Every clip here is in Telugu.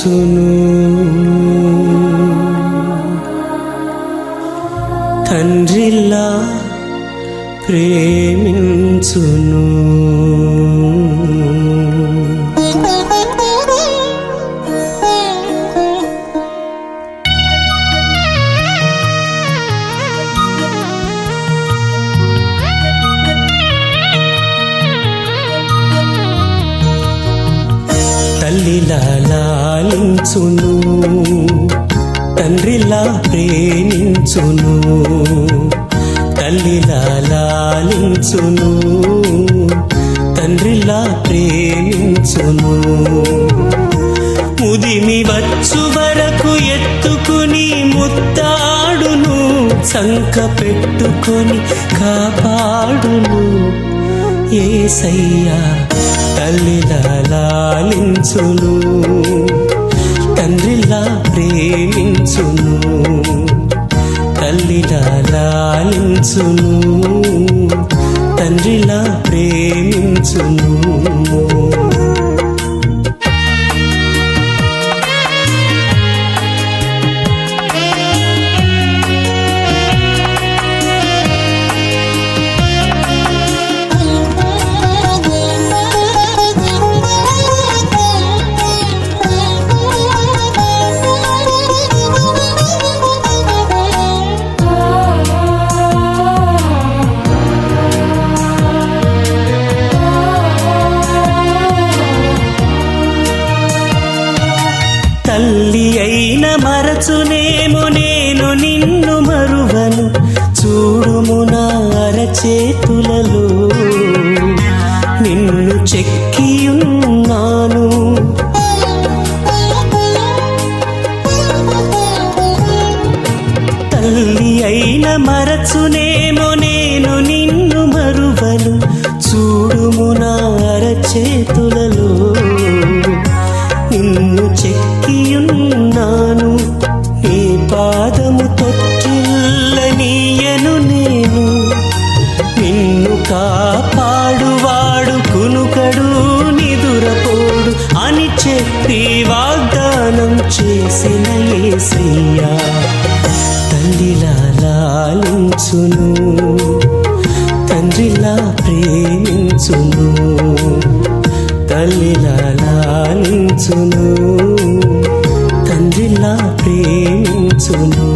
ప్రేమించును, తండ్రిలా ప్రేమించును. తల్లిలా లాలించును, తండ్రిలా ప్రేమించును. తల్లిలా లాలించును, తండ్రిలా ప్రేమించును. ముదిమి వచ్చు వరకు ఎత్తుకుని ముత్తాడును, సంక పెట్టుకొని కాపాడును యేసయ్యా. తల్లిలా లాలించును, తండ్రిలా ప్రేమించును. తల్లిలా లాలించును, తండ్రిలా ప్రేమించును. తల్లి అయిన మరచునేమో నేను నిన్ను మరువను, చూడుము నా అరచేతులలో నిన్ను చెక్కియున్నాను. తల్లి అయిన మరచునేమో నేను నిన్ను మరువను, చూడుము నా అరచేతులలో నిన్ను చెక్కియున్నాను. నీ పాదము తొట్టిల్లనీయను నేను, నిన్ను కాపాడువాడు కునుకడు నిదురపోడు అని చెప్పి వాగ్దానం చేసిన యేసయ్యా. తల్లిలా లాలించును, తండ్రిలా ప్రేమించును. తల్లిలా లాలించును, తండ్రిలా ప్రేమించును.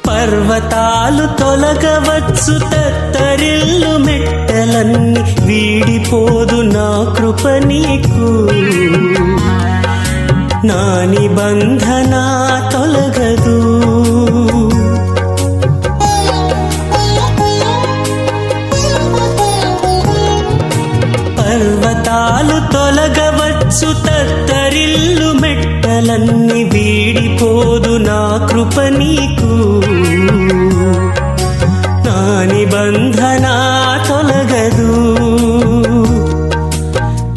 పర్వతాలు తొలగవచ్చు, తత్తరిల్లు మెట్టలన్నీ వీడిపోదు నా కృప నీకు. నా నిబంధన తొలగదు, పర్వతాలు తొలగవచ్చు, తత్తరిల్లు మెట్టలన్నీ వీడిపోదు నా కృప నీకు. నా నిబంధన తొలగదు.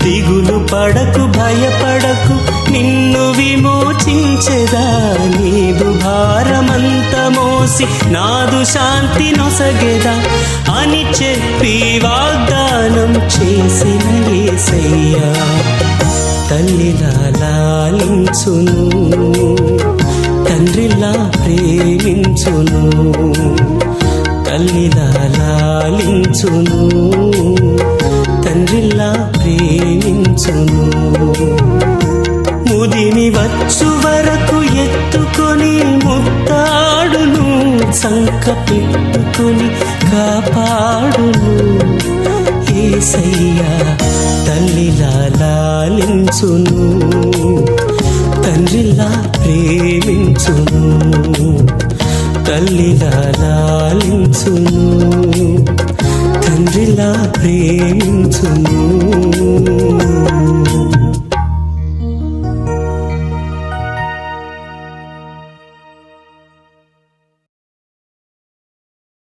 దిగులు పడకు, భయపడకు, నిన్ను విమోచించెదా. నీదు భారమంత మోసి నాదు శాంతి నొసగెదా అని చెప్పి వాగ్దానం చేసిన యేసయ్యా. తల్లిలా లాలించును, తండ్రిలా ప్రేమించును. తల్లిలా లాలించును, తండ్రిలా ప్రేమించును. ముదిమి వచ్చు వరకు ఎత్తుకొని ముత్తాడును, సంక పెట్టుకొని కాపాడును యేసయ్యా. తల్లిలా లాలించును, తండ్రిలా ప్రేమించును. తల్లిలా లాలించును, తండ్రిలా ప్రేమించును.